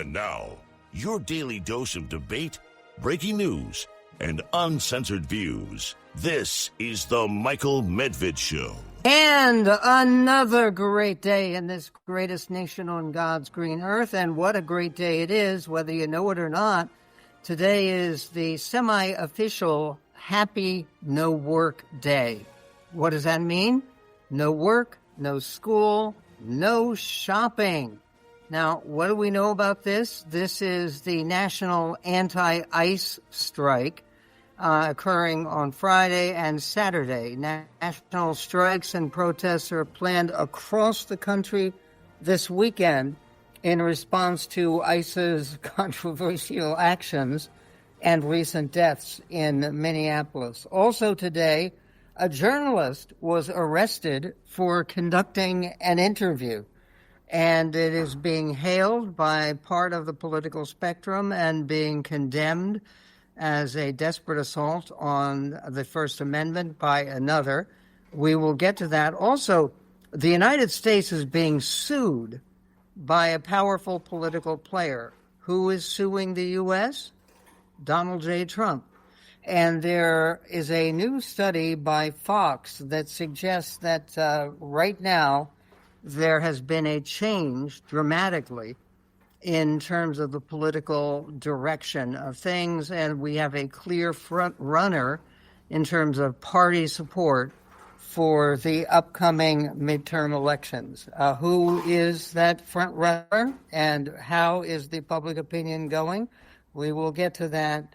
And now, your daily dose of debate, breaking news, and uncensored views. This is the Michael Medved Show. And another great day in this greatest nation on God's green earth. And what a great day it is, whether you know it or not. Today is the semi-official Happy No Work Day. What does that mean? No work, no school, no shopping. Now, what do we know about this? This is the national anti-ICE strike occurring on Friday and Saturday. National strikes and protests are planned across the country this weekend in response to ICE's controversial actions and recent deaths in Minneapolis. Also today, a journalist was arrested for conducting an interview, and it is being hailed by part of the political spectrum and being condemned as a desperate assault on the First Amendment by another. We will get to that. Also, the United States is being sued by a powerful political player. Who is suing the U.S.? Donald J. Trump. And there is a new study by Fox that suggests that right now there has been a change dramatically in terms of the political direction of things, and we have a clear front runner in terms of party support for the upcoming midterm elections. Who is that front runner, and how is the public opinion going? We will get to that.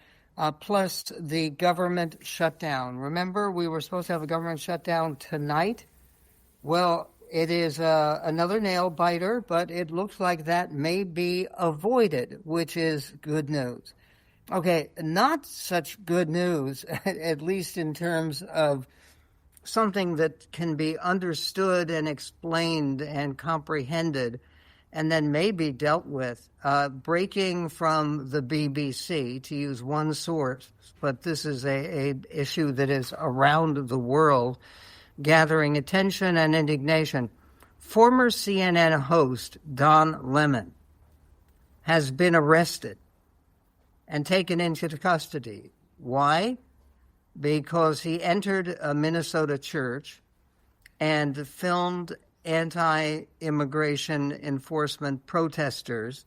Plus the government shutdown. Remember, we were supposed to have a government shutdown tonight? Well, it is another nail biter, but it looks like that may be avoided, which is good news. Okay, not such good news, at least in terms of something that can be understood and explained and comprehended and then maybe dealt with. Breaking from the BBC, to use one source, but this is a issue that is around the world, gathering attention and indignation. Former CNN host Don Lemon has been arrested and taken into custody. Why? Because he entered a Minnesota church and filmed anti-immigration enforcement protesters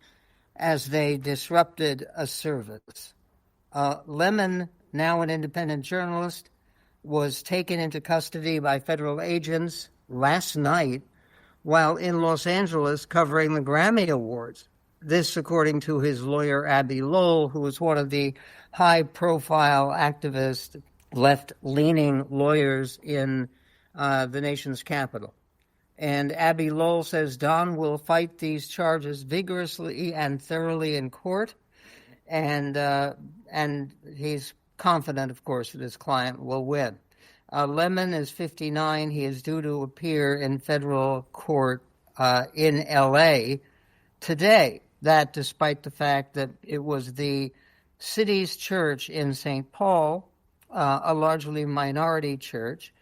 as they disrupted a service. Lemon, now an independent journalist, was taken into custody by federal agents last night while in Los Angeles covering the Grammy Awards. This, according to his lawyer, Abbe Lowell, who is one of the high-profile activist, left-leaning lawyers in the nation's capital. And Abbe Lowell says Don will fight these charges vigorously and thoroughly in court, and he's confident, of course, that his client will win. Lemon is 59. He is due to appear in federal court in L.A. today. That despite the fact that it was the city's church in St. Paul, a largely minority church.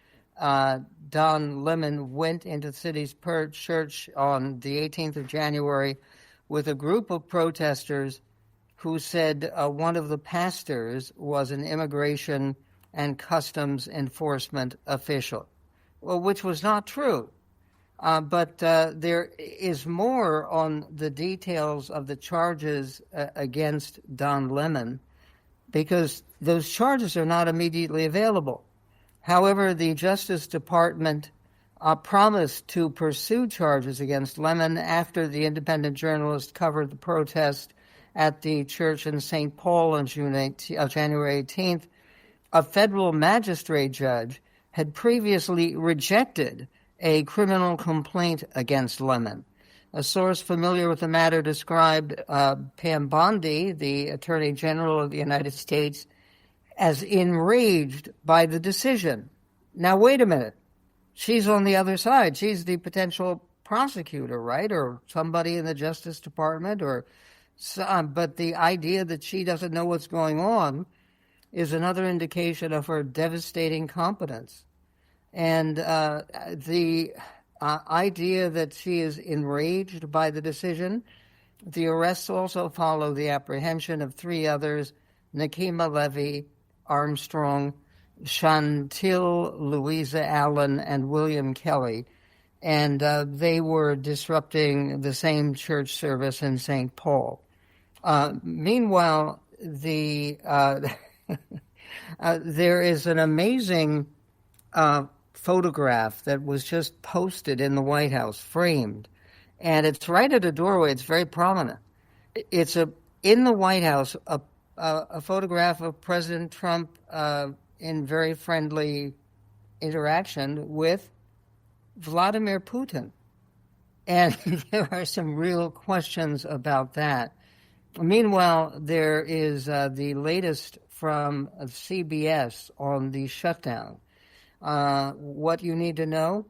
Don Lemon went into the city's church on the 18th of January with a group of protesters who said one of the pastors was an immigration and customs enforcement official, well, which was not true. But there is more on the details of the charges against Don Lemon, because those charges are not immediately available. However, the Justice Department promised to pursue charges against Lemon after the independent journalist covered the protest at the church in St. Paul on January 18th. A federal magistrate judge had previously rejected a criminal complaint against Lemon. A source familiar with the matter described Pam Bondi, the Attorney General of the United States, as enraged by the decision. Now, wait a minute. She's on the other side. She's the potential prosecutor, right? Or somebody in the Justice Department, but the idea that she doesn't know what's going on is another indication of her devastating competence. And the idea that she is enraged by the decision The arrests also follow the apprehension of three others, Nakima Levy, Armstrong, Chantil Louisa Allen, and William Kelly. And they were disrupting the same church service in St. Paul. Meanwhile, there is an amazing photograph that was just posted in the White House, framed, and it's right at a doorway. It's very prominent. It's in the White House, a photograph of President Trump in very friendly interaction with Vladimir Putin. And there are some real questions about that. Meanwhile, there is the latest from CBS on the shutdown. What you need to know,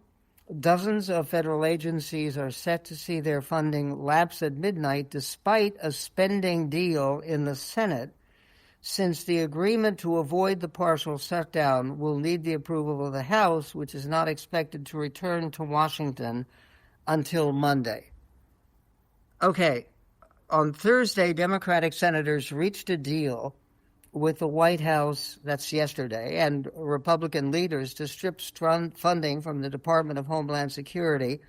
dozens of federal agencies are set to see their funding lapse at midnight despite a spending deal in the Senate, since the agreement to avoid the partial shutdown will need the approval of the House, which is not expected to return to Washington until Monday. Okay, on Thursday, Democratic senators reached a deal with the White House, that's yesterday, and Republican leaders to strip funding from the Department of Homeland Security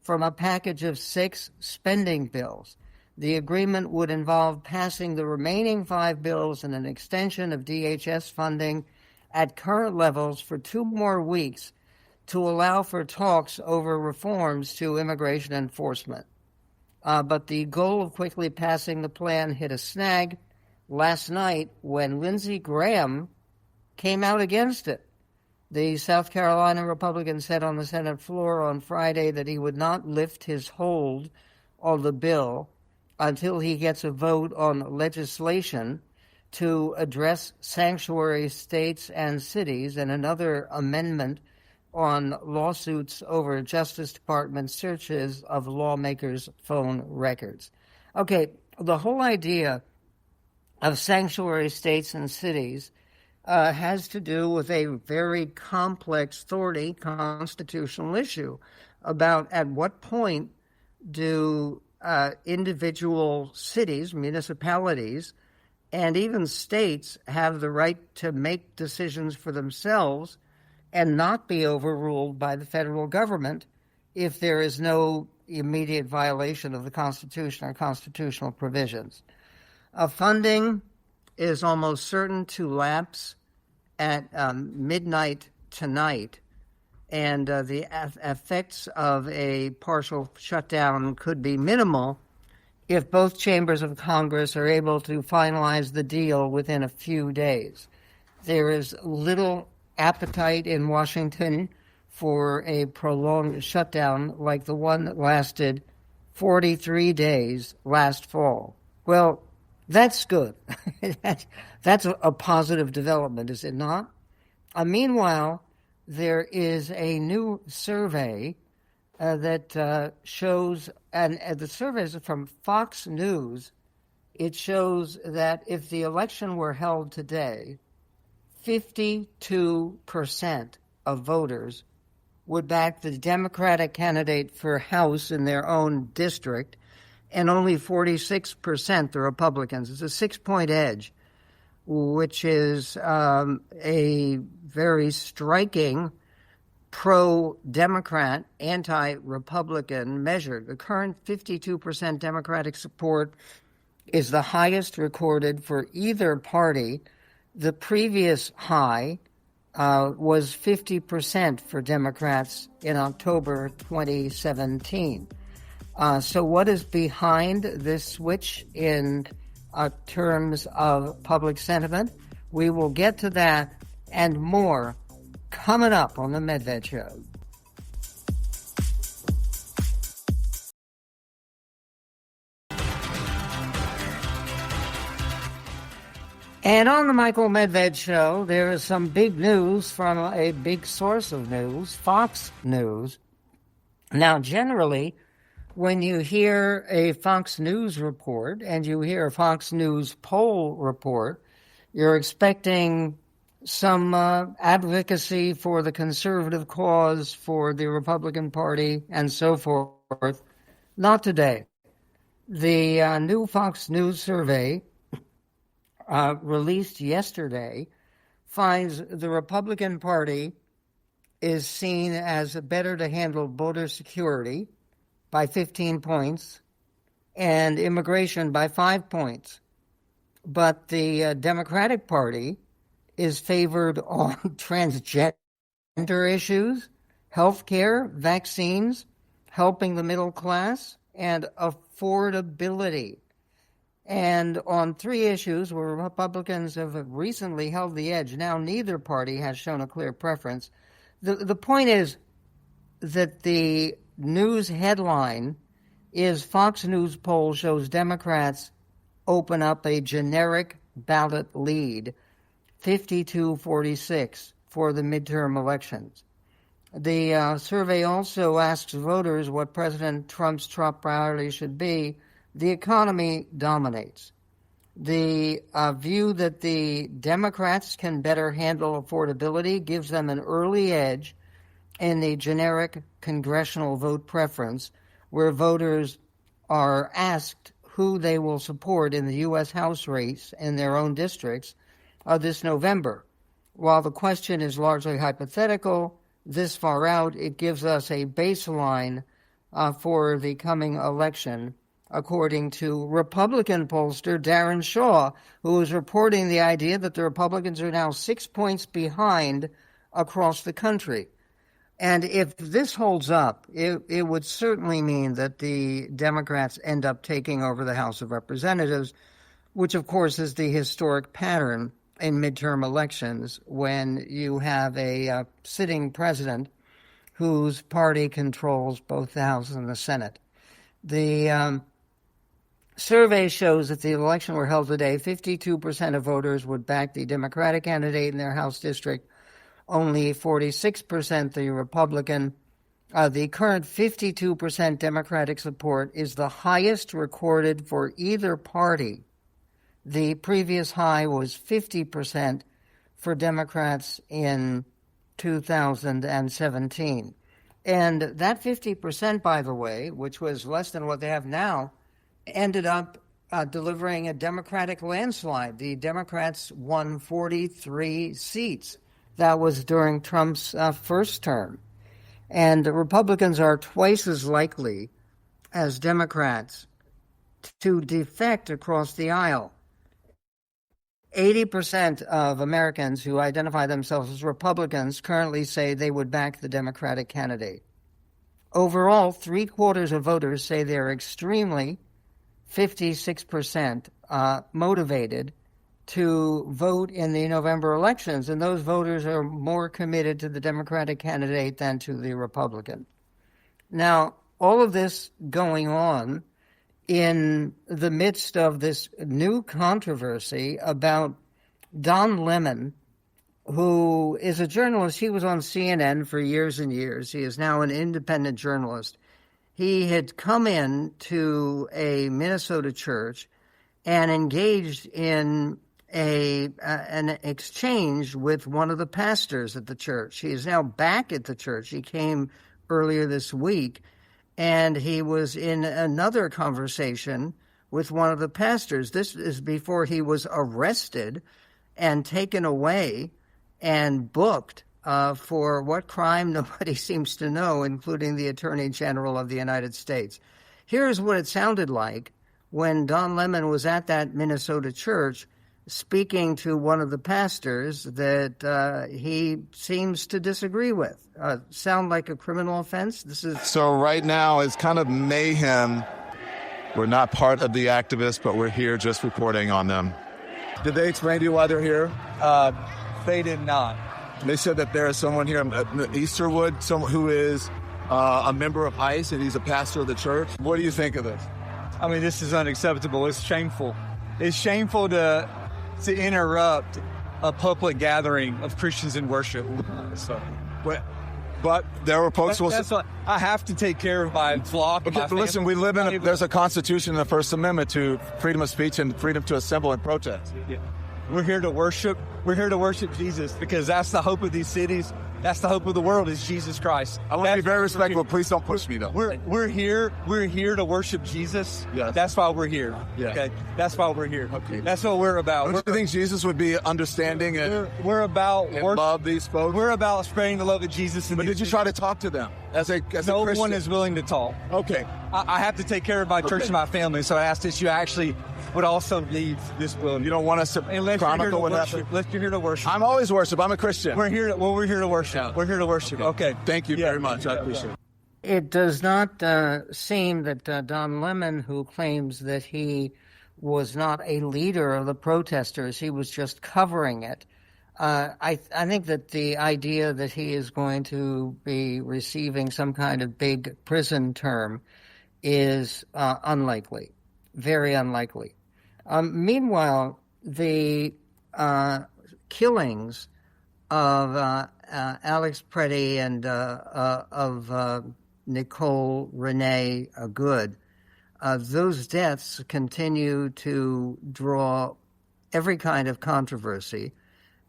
from a package of 6 spending bills. The agreement would involve passing the remaining 5 bills and an extension of DHS funding at current levels for 2 more weeks to allow for talks over reforms to immigration enforcement. But the goal of quickly passing the plan hit a snag last night when Lindsey Graham came out against it. The South Carolina Republican said on the Senate floor on Friday that he would not lift his hold on the bill until he gets a vote on legislation to address sanctuary states and cities and another amendment on lawsuits over Justice Department searches of lawmakers' phone records. Okay, the whole idea of sanctuary states and cities has to do with a very complex, thorny constitutional issue about at what point do individual cities, municipalities, and even states have the right to make decisions for themselves and not be overruled by the federal government if there is no immediate violation of the Constitution or constitutional provisions. Funding is almost certain to lapse at midnight tonight, and the effects of a partial shutdown could be minimal if both chambers of Congress are able to finalize the deal within a few days. There is little appetite in Washington for a prolonged shutdown like the one that lasted 43 days last fall. Well, that's good. That's a positive development, is it not? Meanwhile, there is a new survey that shows, and the survey is from Fox News. It shows that if the election were held today, 52% of voters would back the Democratic candidate for House in their own district, and only 46% the Republicans. It's a 6-point edge, which is a very striking pro-Democrat, anti-Republican measure. The current 52% Democratic support is the highest recorded for either party. The previous high was 50% for Democrats in October 2017. So what is behind this switch in terms of public sentiment? We will get to that and more coming up on the Medved Show. And on the Michael Medved Show, there is some big news from a big source of news, Fox News. Now, generally, when you hear a Fox News report and you hear a Fox News poll report, you're expecting some advocacy for the conservative cause, for the Republican Party, and so forth. Not today. The new Fox News survey released yesterday finds the Republican Party is seen as better to handle border security by 15 points and immigration by 5 points. But the Democratic Party is favored on transgender issues, health care, vaccines, helping the middle class, and affordability. And on 3 issues where Republicans have recently held the edge, now neither party has shown a clear preference. The point is that the news headline is Fox News poll shows Democrats open up a generic ballot lead, 52-46 for the midterm elections. The survey also asks voters what President Trump's top priority should be. The economy dominates. The view that the Democrats can better handle affordability gives them an early edge in the generic congressional vote preference, where voters are asked who they will support in the U.S. House race in their own districts this November. While the question is largely hypothetical, this far out, it gives us a baseline for the coming election, according to Republican pollster Darren Shaw, who is reporting the idea that the Republicans are now 6 points behind across the country. And if this holds up, it would certainly mean that the Democrats end up taking over the House of Representatives, which, of course, is the historic pattern in midterm elections when you have a sitting president whose party controls both the House and the Senate. The survey shows that the election were held today, 52% of voters would back the Democratic candidate in their House district, only 46% the Republican. The current 52% Democratic support is the highest recorded for either party. The previous high was 50% for Democrats in 2017. And that 50%, by the way, which was less than what they have now, ended up delivering a Democratic landslide. The Democrats won 43 seats. That was during Trump's first term. And the Republicans are twice as likely as Democrats to defect across the aisle. 80% of Americans who identify themselves as Republicans currently say they would back the Democratic candidate. Overall, 3/4 of voters say they're extremely, 56%, motivated to vote in the November elections, and those voters are more committed to the Democratic candidate than to the Republican. Now, all of this going on in the midst of this new controversy about Don Lemon, who is a journalist. He was on CNN for years and years. He is now an independent journalist. He had come in to a Minnesota church and engaged in an exchange with one of the pastors at the church. He is now back at the church. He came earlier this week, and he was in another conversation with one of the pastors. This is before he was arrested and taken away and booked for what crime nobody seems to know, including the Attorney General of the United States. Here's what it sounded like when Don Lemon was at that Minnesota church speaking to one of the pastors that he seems to disagree with. Sound like a criminal offense? So right now it's kind of mayhem. We're not part of the activists, but we're here just reporting on them. Did they explain to you why they're here? They did not. They said that there is someone here in Easterwood, someone who is a member of ICE, and he's a pastor of the church. What do you think of this? I mean, this is unacceptable. It's shameful. It's shameful to interrupt a public gathering of Christians in worship. But there were folks who will... I have to take care of my flock. Okay, but listen, we live in there's a Constitution and the First Amendment to freedom of speech and freedom to assemble and protest. Yeah. We're here to worship. We're here to worship Jesus because that's the hope of these cities. That's the hope of the world, is Jesus Christ. I want to be very respectful. Please don't push me, though. We're here to worship Jesus. Yes. That's why we're here. Yeah. Okay. That's why we're here. Okay. That's what we're about. Don't you think Jesus would be understanding and We're about love these folks? We're about spreading the love of Jesus. But did you try to talk to them as a Christian? No one is willing to talk. Okay. I have to take care of my church and my family, so I asked that you actually would also leave this building. You don't want us to chronicle what happened? Unless you're here to worship. I'm always worship. I'm a Christian. We're here to worship. Yeah. We're here to worship. Okay. Thank you very much. I appreciate it. It does not seem that Don Lemon, who claims that he was not a leader of the protesters, he was just covering it. I think that the idea that he is going to be receiving some kind of big prison term is unlikely, very unlikely. Meanwhile, the killings of Alex Preddy and of Nicole Renee Good, those deaths continue to draw every kind of controversy.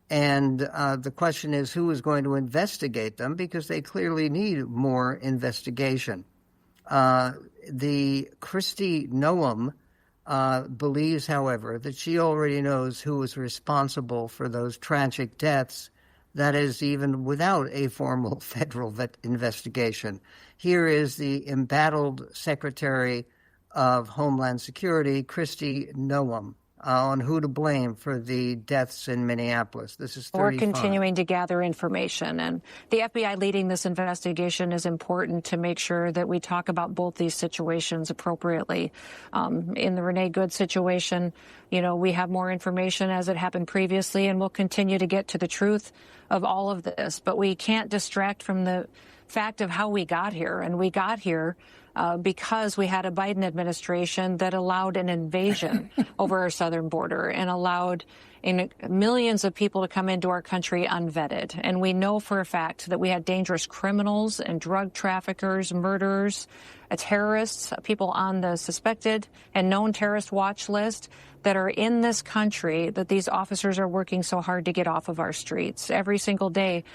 And the question is, who is going to investigate them? Because they clearly need more investigation. The Kristi Noem believes, however, that she already knows who was responsible for those tragic deaths. That is, even without a formal federal investigation. Here is the embattled Secretary of Homeland Security, Kristi Noem, on who to blame for the deaths in Minneapolis. This is 35. We're continuing to gather information, and the FBI leading this investigation is important to make sure that we talk about both these situations appropriately. In the Renee Good situation, we have more information as it happened previously, and we'll continue to get to the truth of all of this. But we can't distract from the fact of how we got here, and we got here because we had a Biden administration that allowed an invasion over our southern border and allowed millions of people to come into our country unvetted. And we know for a fact that we had dangerous criminals and drug traffickers, murderers, terrorists, people on the suspected and known terrorist watch list that are in this country that these officers are working so hard to get off of our streets. Every single day,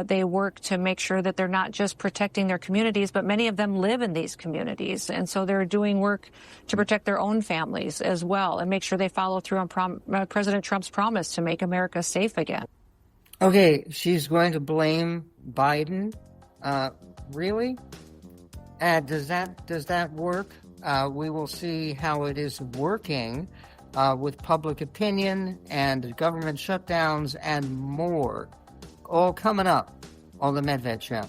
they work to make sure that they're not just protecting their communities, but many of them live in these communities. And so they're doing work to protect their own families as well and make sure they follow through on President Trump's promise to make America safe again. Okay, she's going to blame Biden. Really? Does that work? We will see how it is working with public opinion and government shutdowns and more. All coming up on the Medved Show.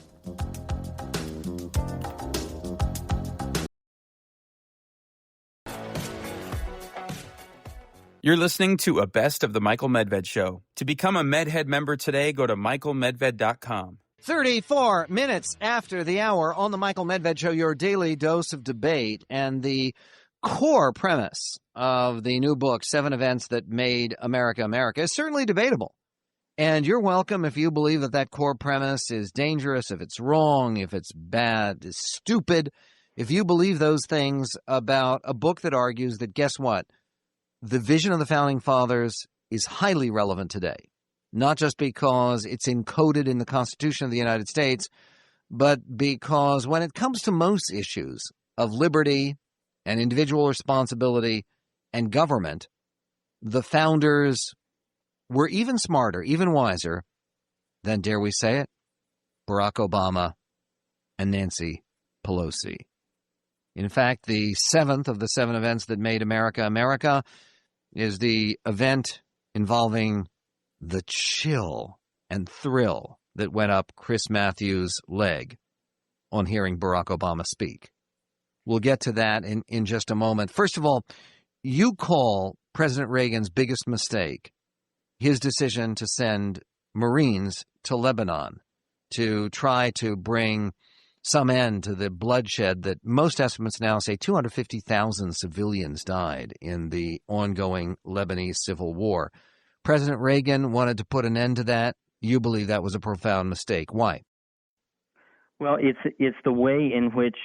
You're listening to a Best of the Michael Medved Show. To become a Medhead member today, go to michaelmedved.com. 34 minutes after the hour on the Michael Medved Show, your daily dose of debate. And the core premise of the new book, 7 Events That Made America America, is certainly debatable. And you're welcome if you believe that that core premise is dangerous, if it's wrong, if it's bad, is stupid. If you believe those things about a book that argues that, guess what? The vision of the Founding Fathers is highly relevant today. Not just because it's encoded in the Constitution of the United States, but because when it comes to most issues of liberty and individual responsibility and government, the founders were even smarter, even wiser than, dare we say it, Barack Obama and Nancy Pelosi. In fact, the 7th of the 7 events that made America America is the event involving the chill and thrill that went up Chris Matthews' leg on hearing Barack Obama speak. We'll get to that in just a moment. First of all, you call President Reagan's biggest mistake his decision to send Marines to Lebanon to try to bring some end to the bloodshed that most estimates now say 250,000 civilians died in the ongoing Lebanese civil war. President Reagan wanted to put an end to that. You believe that was a profound mistake. Why? Well, it's the way in which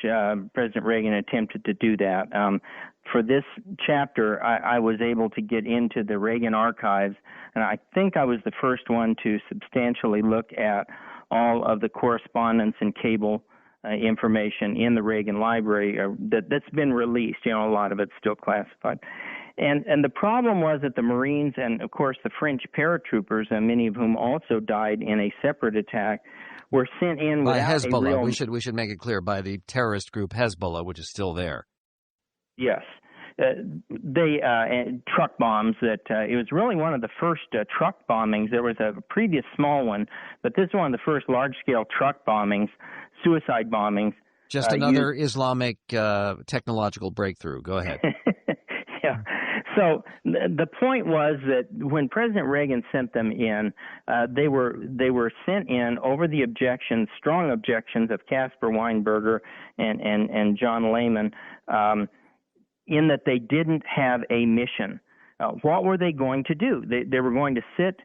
President Reagan attempted to do that. For this chapter, I was able to get into the Reagan archives, and I think I was the first one to substantially look at all of the correspondence and cable information in the Reagan Library that's been released. A lot of it's still classified. And the problem was that the Marines and, of course, the French paratroopers, many of whom also died in a separate attack, were sent in by without Hezbollah. a real... We should make it clear, by the terrorist group Hezbollah, which is still there. Yes. They truck bombs that it was really one of the first truck bombings. There was a previous small one, but this is one of the first large-scale truck bombings, suicide bombings. Just another Islamic technological breakthrough. Go ahead. Yeah. So the point was that when President Reagan sent them in, they were sent in over the strong objections of Caspar Weinberger and John Lehman, in that they didn't have a mission. What were they going to do? They were going to sit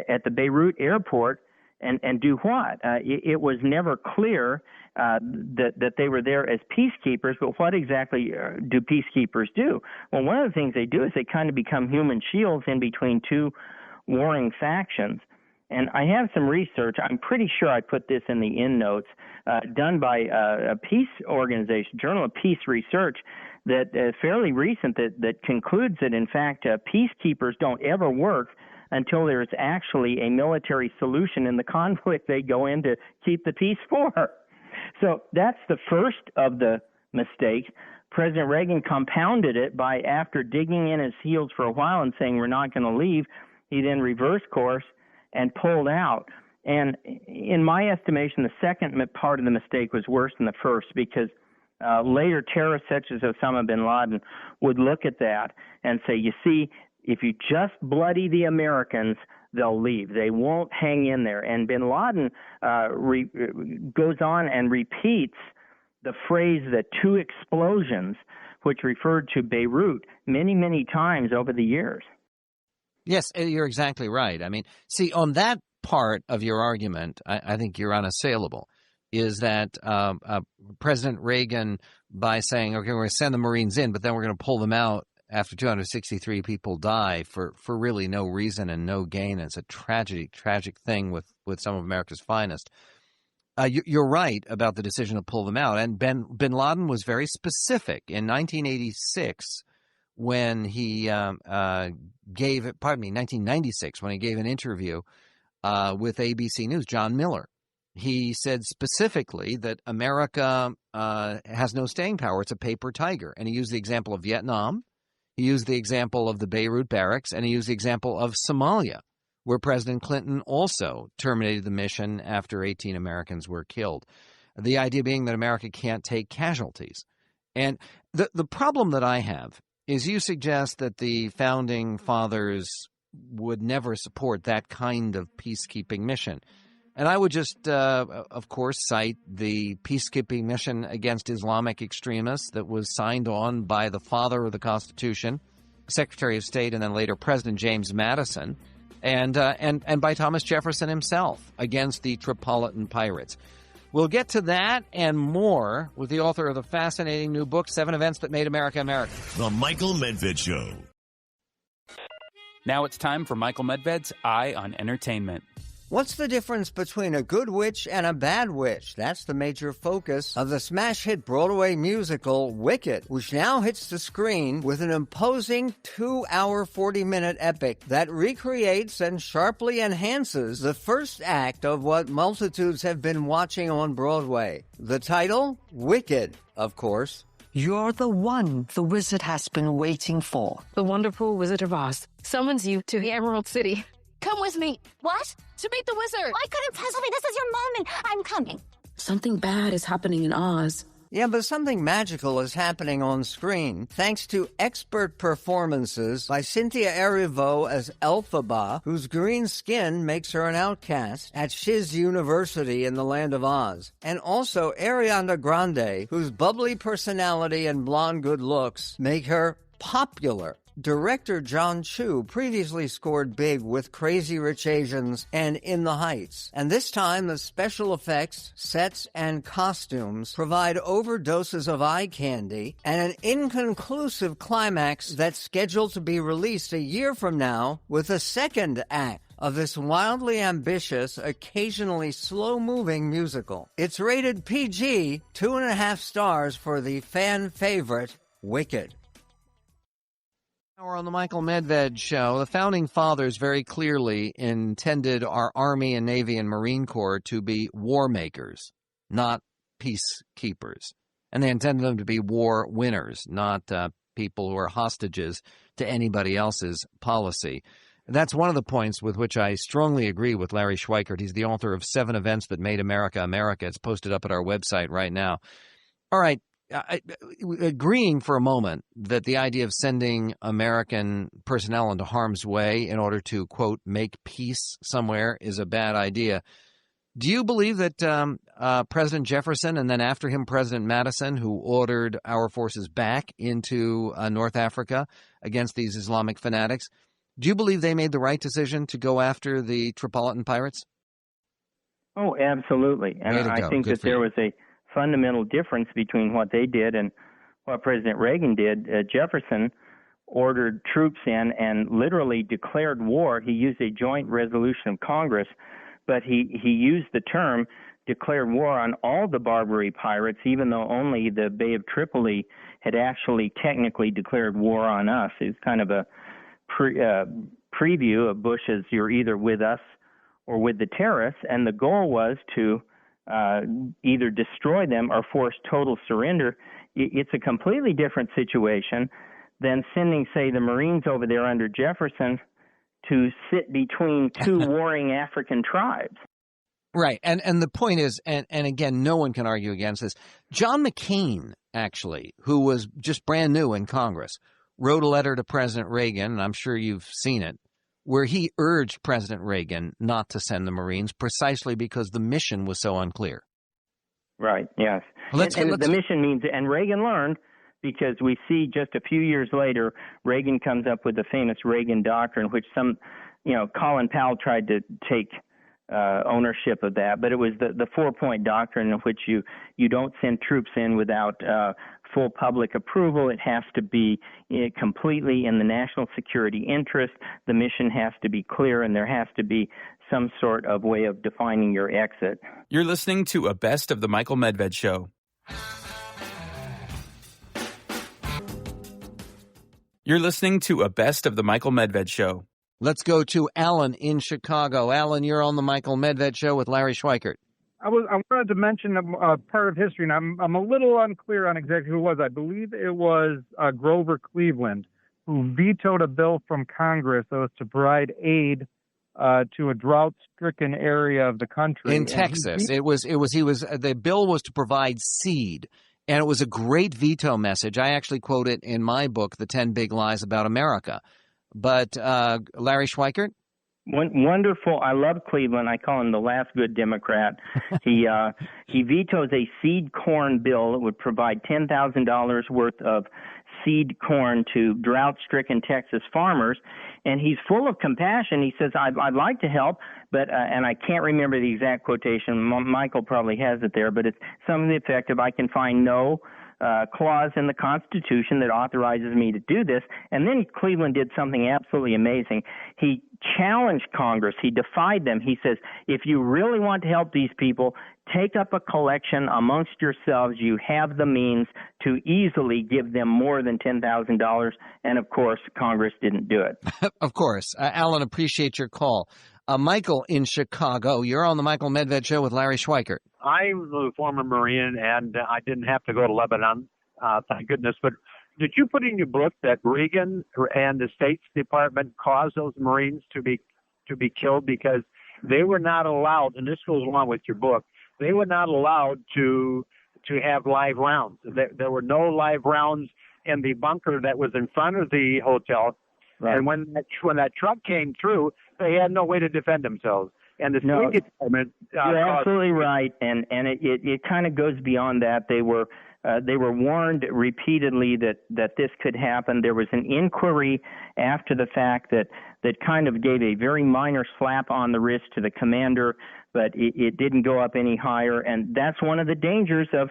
at the Beirut airport and do what? It was never clear that they were there as peacekeepers, but what exactly do peacekeepers do? Well, one of the things they do is they kind of become human shields in between two warring factions. And I have some research, I'm pretty sure I put this in the end notes, done by a peace organization, Journal of Peace Research, that fairly recent, that concludes that, in fact, peacekeepers don't ever work until there's actually a military solution in the conflict they go in to keep the peace for. So that's the first of the mistakes. President Reagan compounded it by, after digging in his heels for a while and saying we're not going to leave, he then reversed course and pulled out. And in my estimation, the second part of the mistake was worse than the first, because later terrorists such as Osama bin Laden would look at that and say, you see, if you just bloody the Americans, they'll leave. They won't hang in there. And bin Laden goes on and repeats the phrase, the two explosions, which referred to Beirut many, many times over the years. Yes, you're exactly right. I mean, see, on that part of your argument, I think you're unassailable, is that President Reagan, by saying, okay, we're going to send the Marines in, but then we're going to pull them out after 263 people die for really no reason and no gain. It's a tragic thing with some of America's finest. You're right about the decision to pull them out. And bin Laden was very specific. In 1986, when he 1996, when he gave an interview with ABC News, John Miller, he said specifically that America has no staying power. It's a paper tiger. And he used the example of Vietnam. He used the example of the Beirut barracks, and he used the example of Somalia, where President Clinton also terminated the mission after 18 Americans were killed. The idea being that America can't take casualties. And the problem that I have is you suggest that the founding fathers would never support that kind of peacekeeping mission. And I would just, of course, cite the peacekeeping mission against Islamic extremists that was signed on by the father of the Constitution, Secretary of State, and then later President James Madison, and by Thomas Jefferson himself against the Tripolitan pirates. We'll get to that and more with the author of the fascinating new book, 7 Events That Made America America. The Michael Medved Show. Now it's time for Michael Medved's Eye on Entertainment. What's the difference between a good witch and a bad witch? That's the major focus of the smash hit Broadway musical Wicked, which now hits the screen with an imposing 2-hour, 40-minute epic that recreates and sharply enhances the first act of what multitudes have been watching on Broadway. The title? Wicked, of course. You're the one the wizard has been waiting for. The wonderful Wizard of Oz summons you to the Emerald City. Come with me. What? To meet the wizard. I couldn't possibly. This is your moment. I'm coming. Something bad is happening in Oz. Yeah, but something magical is happening on screen thanks to expert performances by Cynthia Erivo as Elphaba, whose green skin makes her an outcast at Shiz University in the Land of Oz, and also Ariana Grande, whose bubbly personality and blonde good looks make her popular. Director John Chu previously scored big with Crazy Rich Asians and In the Heights. And this time, the special effects, sets, and costumes provide overdoses of eye candy and an inconclusive climax that's scheduled to be released a year from now with a second act. of this wildly ambitious, occasionally slow-moving musical. It's rated PG, 2.5 stars for the fan favorite, Wicked. We're on the Michael Medved Show. The Founding Fathers very clearly intended our Army and Navy and Marine Corps to be war makers, not peacekeepers. And they intended them to be war winners, not people who are hostages to anybody else's policy. That's one of the points with which I strongly agree with Larry Schweikert. He's the author of 7 Events That Made America America. It's posted up at our website right now. All right. Agreeing for a moment that the idea of sending American personnel into harm's way in order to, quote, make peace somewhere is a bad idea. Do you believe that President Jefferson and then after him President Madison, who ordered our forces back into North Africa against these Islamic fanatics, do you believe they made the right decision to go after the Tripolitan pirates? Oh, absolutely. And I think that there was a fundamental difference between what they did and what President Reagan did. Jefferson ordered troops in and literally declared war. He used a joint resolution of Congress, but he used the term declared war on all the Barbary pirates, even though only the Bay of Tripoli had actually technically declared war on us. It's kind of a preview of Bush's "you're either with us or with the terrorists," and the goal was to either destroy them or force total surrender. It's a completely different situation than sending, say, the Marines over there under Jefferson to sit between two warring African tribes. Right. And the point is, and again, no one can argue against this, John McCain, actually, who was just brand new in Congress, wrote a letter to President Reagan, and I'm sure you've seen it, where he urged President Reagan not to send the Marines precisely because the mission was so unclear. Right, yes. The mission means, and Reagan learned, because we see just a few years later, Reagan comes up with the famous Reagan Doctrine, which Colin Powell tried to take ownership of that, but it was the 4-point doctrine in which you don't send troops in without full public approval. It has to be completely in the national security interest. The mission has to be clear, and there has to be some sort of way of defining your exit. You're listening to a Best of the Michael Medved Show. You're listening to a Best of the Michael Medved Show. Let's go to Alan in Chicago. Alan, you're on the Michael Medved Show with Larry Schweikert. I wanted to mention a part of history, and I'm a little unclear on exactly who it was. I believe it was Grover Cleveland, who vetoed a bill from Congress that was to provide aid to a drought-stricken area of the country in Texas. The bill was to provide seed, and it was a great veto message. I actually quote it in my book, The 10 Big Lies About America. But Larry Schweikert? Wonderful. I love Cleveland. I call him the last good Democrat. He vetoes a seed corn bill that would provide $10,000 worth of seed corn to drought-stricken Texas farmers, and he's full of compassion. He says, I'd like to help, but and I can't remember the exact quotation. Michael probably has it there, but it's something to the effect of, I can find no clause in the Constitution that authorizes me to do this. And then Cleveland did something absolutely amazing. He challenged Congress. He defied them. He says, if you really want to help these people, take up a collection amongst yourselves. You have the means to easily give them more than $10,000. And, of course, Congress didn't do it. Of course. Alan, appreciate your call. Michael in Chicago, you're on the Michael Medved Show with Larry Schweikert. I was a former Marine, and I didn't have to go to Lebanon, thank goodness. But did you put in your book that Reagan and the State Department caused those Marines to be killed because they were not allowed, and this goes along with your book, they were not allowed to have live rounds. There were no live rounds in the bunker that was in front of the hotel. Right. And when that truck came through, they had no way to defend themselves. And the State Department, you're absolutely right, and it kind of goes beyond that. They were warned repeatedly that this could happen. There was an inquiry after the fact that kind of gave a very minor slap on the wrist to the commander, but it didn't go up any higher. And that's one of the dangers of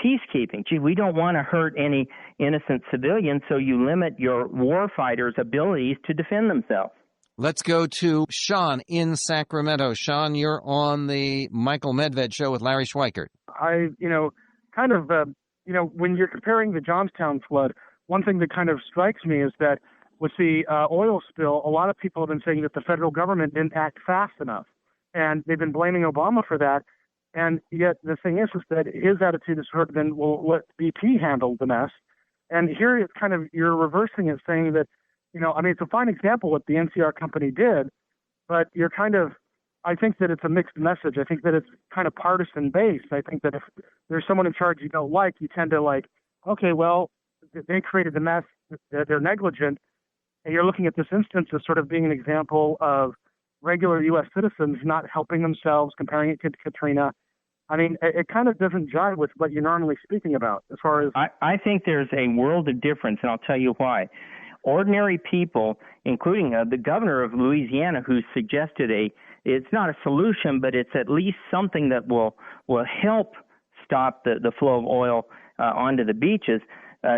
peacekeeping. Gee, we don't want to hurt any innocent civilians, so you limit your war fighters' abilities to defend themselves. Let's go to Sean in Sacramento. Sean, you're on the Michael Medved Show with Larry Schweikert. When you're comparing the Johnstown flood, one thing that kind of strikes me is that with the oil spill, a lot of people have been saying that the federal government didn't act fast enough. And they've been blaming Obama for that. And yet the thing is that his attitude has sort of been, well, let BP handle the mess. And here it's kind of, you're reversing it, saying that, it's a fine example what the NCR company did, but I think that it's a mixed message. I think that it's kind of partisan based. I think that if there's someone in charge you don't like, you tend to okay, well, they created the mess, they're negligent. And you're looking at this instance as sort of being an example of regular U.S. citizens not helping themselves, comparing it to Katrina. It kind of doesn't jive with what you're normally speaking about as far as... I think there's a world of difference, and I'll tell you why. Ordinary people, including the governor of Louisiana, who suggested it's not a solution, but it's at least something that will help stop the flow of oil onto the beaches.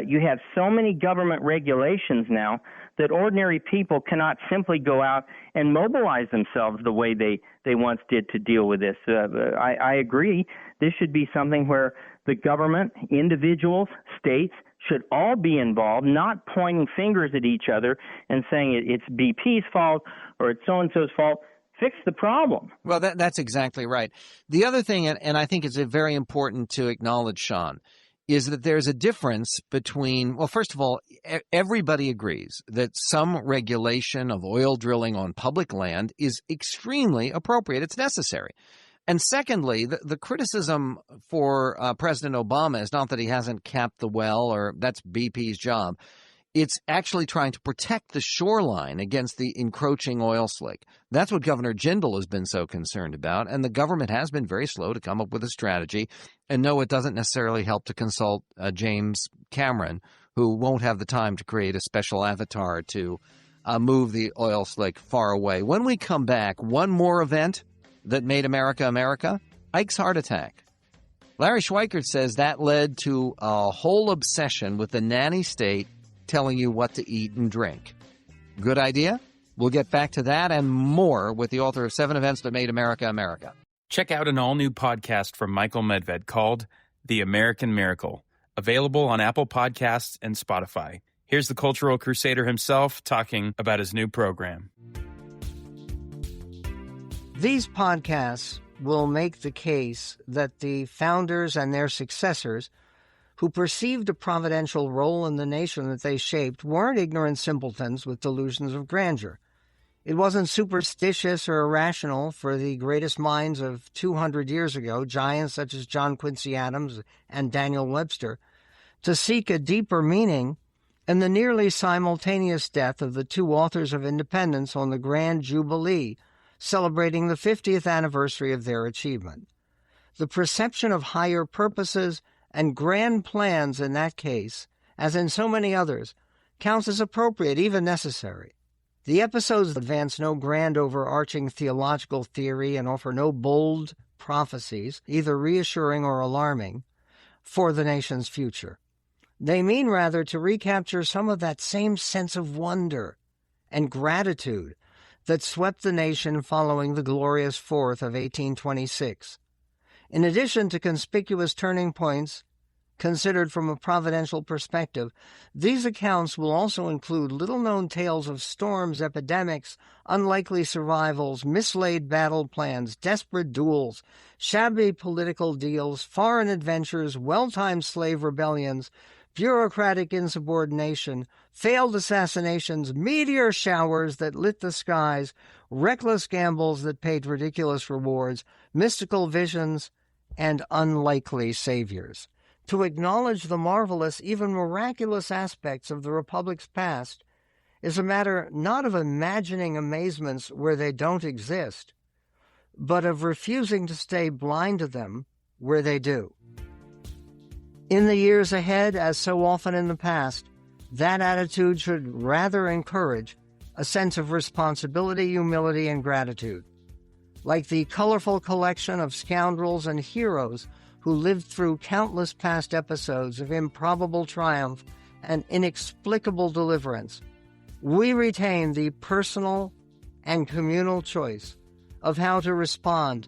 You have so many government regulations now that ordinary people cannot simply go out and mobilize themselves the way they once did to deal with this. I agree. This should be something where the government, individuals, states should all be involved, not pointing fingers at each other and saying it's BP's fault or it's so-and-so's fault. Fix the problem. Well, that's exactly right. The other thing, and I think it's very important to acknowledge, Sean, is that there's a difference between, well, first of all, everybody agrees that some regulation of oil drilling on public land is extremely appropriate. It's necessary. And secondly, the criticism for President Obama is not that he hasn't capped the well, or that's BP's job. It's actually trying to protect the shoreline against the encroaching oil slick. That's what Governor Jindal has been so concerned about, and the government has been very slow to come up with a strategy. And no, it doesn't necessarily help to consult James Cameron, who won't have the time to create a special avatar to move the oil slick far away. When we come back, one more event that made America America, Ike's heart attack. Larry Schweikert says that led to a whole obsession with the nanny state telling you what to eat and drink. Good idea? We'll get back to that and more with the author of 7 Events That Made America America. Check out an all-new podcast from Michael Medved called The American Miracle, available on Apple Podcasts and Spotify. Here's the cultural crusader himself talking about his new program. These podcasts will make the case that the founders and their successors who perceived a providential role in the nation that they shaped weren't ignorant simpletons with delusions of grandeur. It wasn't superstitious or irrational for the greatest minds of 200 years ago, giants such as John Quincy Adams and Daniel Webster, to seek a deeper meaning in the nearly simultaneous death of the 2 authors of independence on the Grand Jubilee, celebrating the 50th anniversary of their achievement. The perception of higher purposes and grand plans in that case, as in so many others, counts as appropriate, even necessary. The episodes advance no grand overarching theological theory and offer no bold prophecies, either reassuring or alarming, for the nation's future. They mean rather to recapture some of that same sense of wonder and gratitude that swept the nation following the glorious 4th of 1826. In addition to conspicuous turning points considered from a providential perspective, these accounts will also include little-known tales of storms, epidemics, unlikely survivals, mislaid battle plans, desperate duels, shabby political deals, foreign adventures, well-timed slave rebellions, bureaucratic insubordination, failed assassinations, meteor showers that lit the skies, reckless gambles that paid ridiculous rewards, mystical visions, and unlikely saviors. To acknowledge the marvelous, even miraculous aspects of the Republic's past is a matter not of imagining amazements where they don't exist, but of refusing to stay blind to them where they do. In the years ahead, as so often in the past, that attitude should rather encourage a sense of responsibility, humility, and gratitude. Like the colorful collection of scoundrels and heroes who lived through countless past episodes of improbable triumph and inexplicable deliverance, we retain the personal and communal choice of how to respond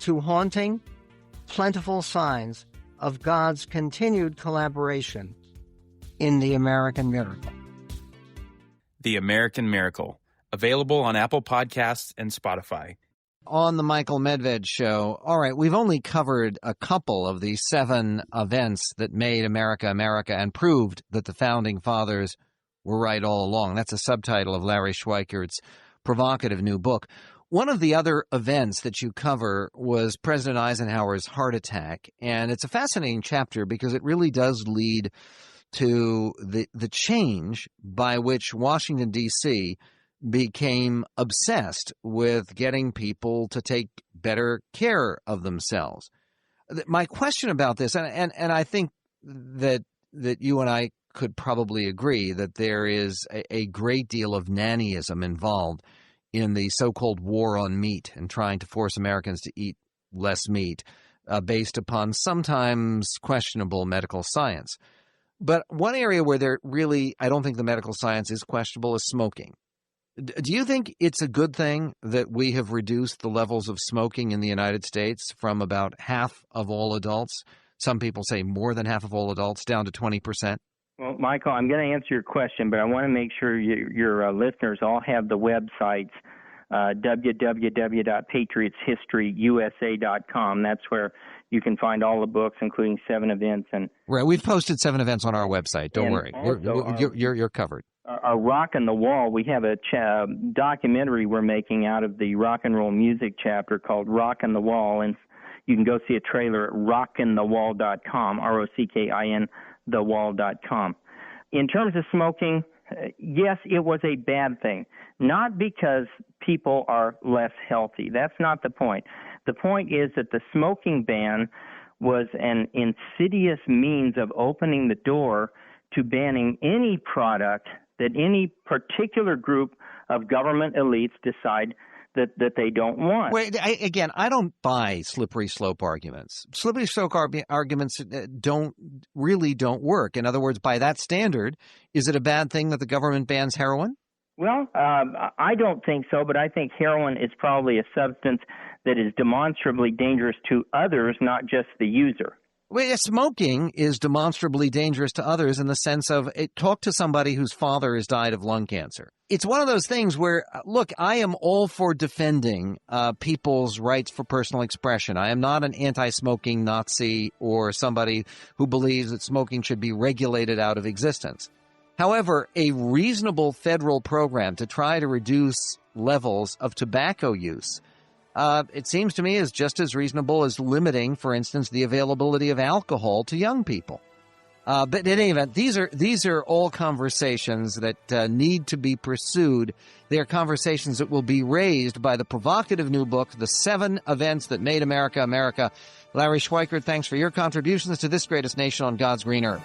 to haunting, plentiful signs of God's continued collaboration in the American miracle. The American Miracle, available on Apple Podcasts and Spotify. On the Michael Medved Show. All right, we've only covered a couple of the 7 events that made America America and proved that the Founding Fathers were right all along. That's a subtitle of Larry Schweikert's provocative new book. One of the other events that you cover was President Eisenhower's heart attack, and it's a fascinating chapter because it really does lead to the change by which Washington, D.C. became obsessed with getting people to take better care of themselves. My question about this, and I think that you and I could probably agree that there is a great deal of nannyism involved in the so-called war on meat and trying to force Americans to eat less meat based upon sometimes questionable medical science. But one area where I don't think the medical science is questionable is smoking. Do you think it's a good thing that we have reduced the levels of smoking in the United States from about half of all adults, some people say more than half of all adults, down to 20%? Well, Michael, I'm going to answer your question, but I want to make sure your listeners all have the websites, www.patriotshistoryusa.com. That's where you can find all the books, including 7 events. Right, we've posted 7 events on our website. Don't worry, you're covered. Our Rock and the Wall, we have a documentary we're making out of the rock and roll music chapter called Rock and the Wall, and you can go see a trailer at rockinthewall.com, ROCKIN thewall.com. In terms of smoking, yes, it was a bad thing. Not because people are less healthy. That's not the point. The point is that the smoking ban was an insidious means of opening the door to banning any product that any particular group of government elites decide that they don't want. Wait, I don't buy slippery slope arguments. Slippery slope arguments don't work. In other words, by that standard, is it a bad thing that the government bans heroin? Well, I don't think so, but I think heroin is probably a substance that is demonstrably dangerous to others, not just the user. Well, smoking is demonstrably dangerous to others in the sense of talk to somebody whose father has died of lung cancer. It's one of those things where, look, I am all for defending people's rights for personal expression. I am not an anti-smoking Nazi or somebody who believes that smoking should be regulated out of existence. However, a reasonable federal program to try to reduce levels of tobacco use it seems to me is just as reasonable as limiting, for instance, the availability of alcohol to young people. But in any event, these are all conversations that need to be pursued. They are conversations that will be raised by the provocative new book, The 7 Events That Made America America. Larry Schweikert, thanks for your contributions to this greatest nation on God's green earth.